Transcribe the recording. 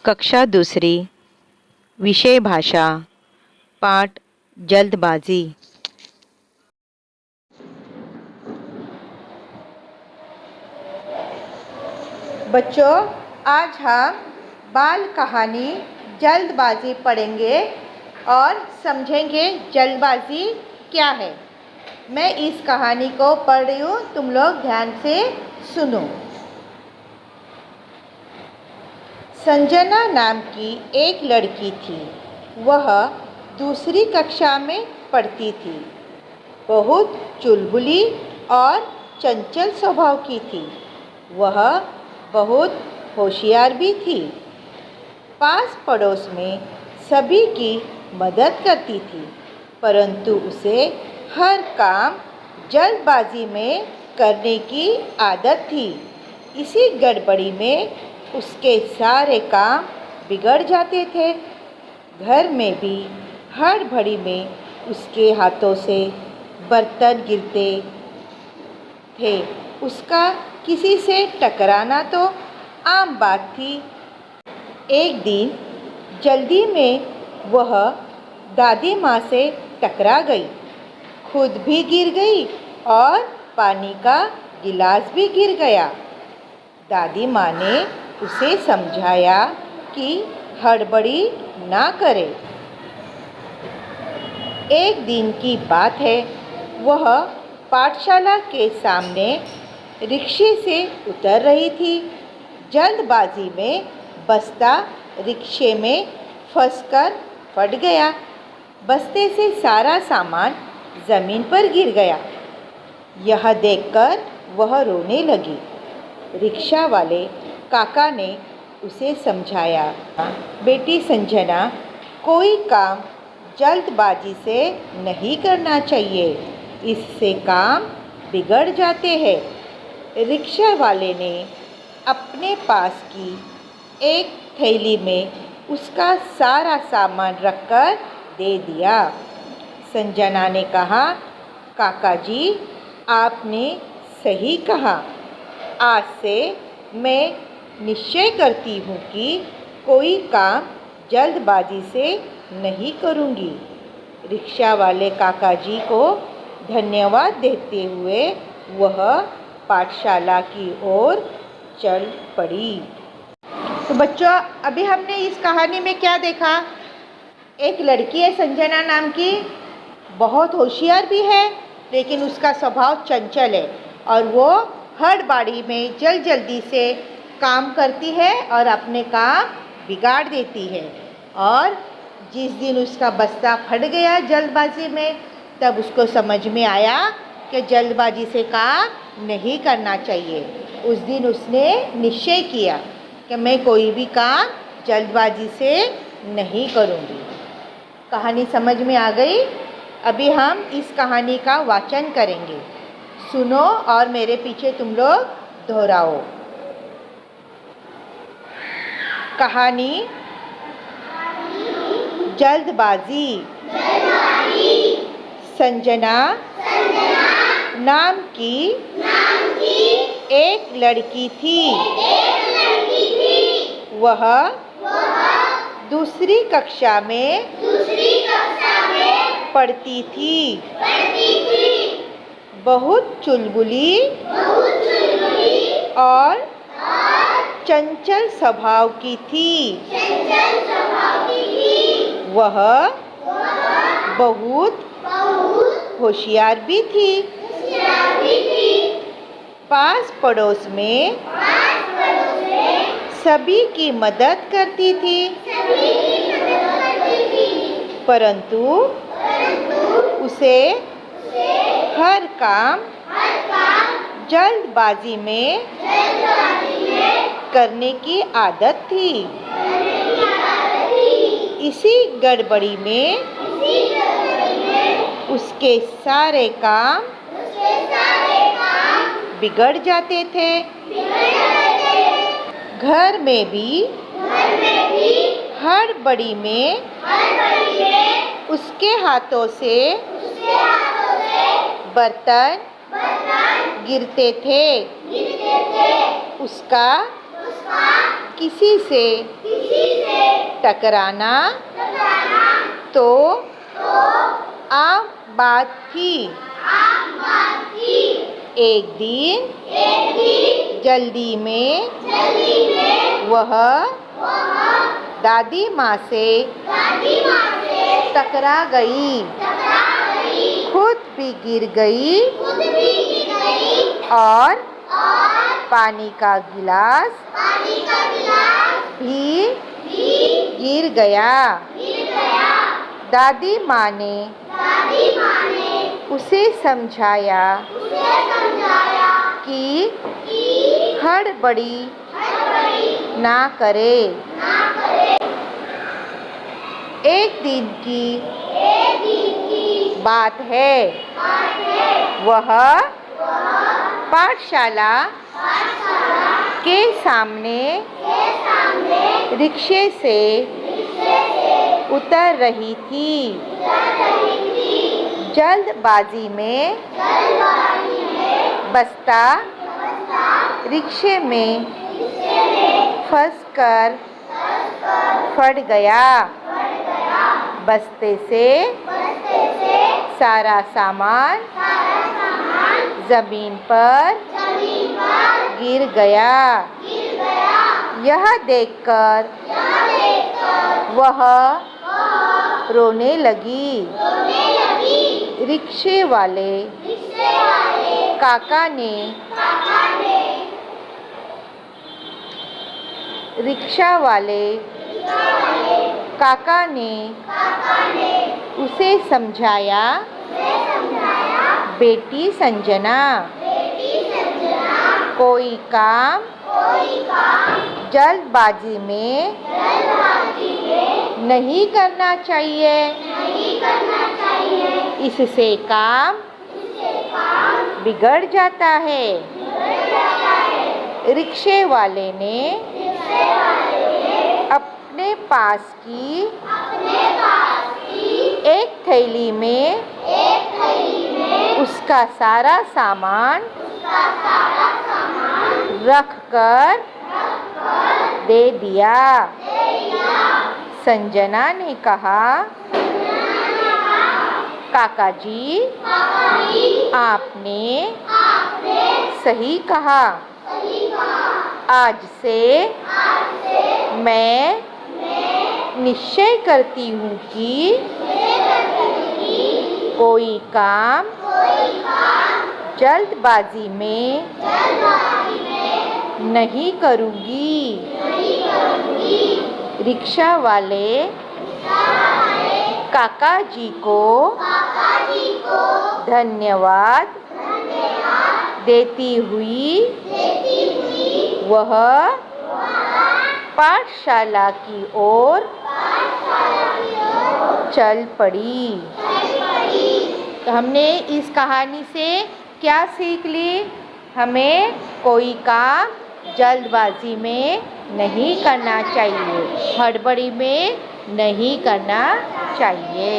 कक्षा दूसरी, विषय भाषा, पाठ जल्दबाजी। बच्चों, आज हम बाल कहानी जल्दबाजी पढ़ेंगे और समझेंगे जल्दबाजी क्या है। मैं इस कहानी को पढ़ रही हूँ, तुम लोग ध्यान से सुनो। संजना नाम की एक लड़की थी। वह दूसरी कक्षा में पढ़ती थी। बहुत चुलबुली और चंचल स्वभाव की थी। वह बहुत होशियार भी थी। पास पड़ोस में सभी की मदद करती थी, परंतु उसे हर काम जल्दबाजी में करने की आदत थी। इसी गड़बड़ी में उसके सारे काम बिगड़ जाते थे। घर में भी हड़बड़ी में उसके हाथों से बर्तन गिरते थे। उसका किसी से टकराना तो आम बात थी। एक दिन जल्दी में वह दादी माँ से टकरा गई, खुद भी गिर गई और पानी का गिलास भी गिर गया। दादी माँ ने उसे समझाया कि हड़बड़ी ना करे। एक दिन की बात है, वह पाठशाला के सामने रिक्शे से उतर रही थी। जल्दबाजी में बस्ता रिक्शे में फंसकर फट गया। बस्ते से सारा सामान ज़मीन पर गिर गया। यह देखकर वह रोने लगी। रिक्शा वाले काका ने उसे समझाया, बेटी संजना, कोई काम जल्दबाजी से नहीं करना चाहिए, इससे काम बिगड़ जाते हैं। रिक्शा वाले ने अपने पास की एक थैली में उसका सारा सामान रखकर दे दिया। संजना ने कहा, काका जी, आपने सही कहा। आज से मैं निश्चय करती हूँ कि कोई काम जल्दबाजी से नहीं करूँगी। रिक्शा वाले काका जी को धन्यवाद देते हुए वह पाठशाला की ओर चल पड़ी। तो बच्चों, अभी हमने इस कहानी में क्या देखा? एक लड़की है संजना नाम की, बहुत होशियार भी है, लेकिन उसका स्वभाव चंचल है और वो हड़बड़ी में जल्दी से काम करती है और अपने काम बिगाड़ देती है। और जिस दिन उसका बस्ता फट गया जल्दबाजी में, तब उसको समझ में आया कि जल्दबाजी से काम नहीं करना चाहिए। उस दिन उसने निश्चय किया कि मैं कोई भी काम जल्दबाजी से नहीं करूँगी। कहानी समझ में आ गई? अभी हम इस कहानी का वाचन करेंगे। सुनो और मेरे पीछे तुम लोग दोहराओ। कहानी जल्दबाजी। संजना नाम की एक लड़की थी। वह दूसरी कक्षा में पढ़ती थी। बहुत चुलबुली और चंचल स्वभाव की थी। वह बहुत होशियार भी थी। पास पड़ोस में सभी की मदद करती थी, परंतु उसे हर काम जल्दबाजी में करने की आदत थी। इसी गड़बड़ी में उसके सारे काम बिगड़ जाते थे। घर में भी हड़बड़ी में उसके हाथों से बर्तन गिरते थे। उसका किसी से टकराना तो आम बात थी। एक दिन जल्दी में वह दादी माँ से टकरा गई, खुद भी गिर गई और पानी का गिलास भी गिर गया। दादी माँ ने उसे समझाया कि हड़बड़ी ना करे। एक दिन की बात है, वह पाठशाला के सामने रिक्शे से उतर रही थी। जल्दबाजी में बस्ता रिक्शे में फंसकर फट गया। बस्ते से सारा सामान जमीन पर गिर गया। यह देखकर वह रोने लगी। रिक्शे वाले काका ने रिक्शा वाले काका ने उसे समझाया, बेटी संजना, कोई काम जल्दबाजी में नहीं करना चाहिए। इससे काम बिगड़ जाता है। रिक्शे वाले ने अपने पास की एक थैली में उसका सारा सामान रखकर दे दिया। संजना ने कहा, काका जी, आपने सही कहा। आज से मैं निश्चय करती हूँ कि कोई काम जल्दबाजी में नहीं करूँगी। रिक्शा वाले काका जी को धन्यवाद देती हुई वह पाठशाला की ओर चल पड़ी। तो हमने इस कहानी से क्या सीख ली? हमें कोई काम जल्दबाजी में नहीं करना चाहिए, हड़बड़ी में नहीं करना चाहिए।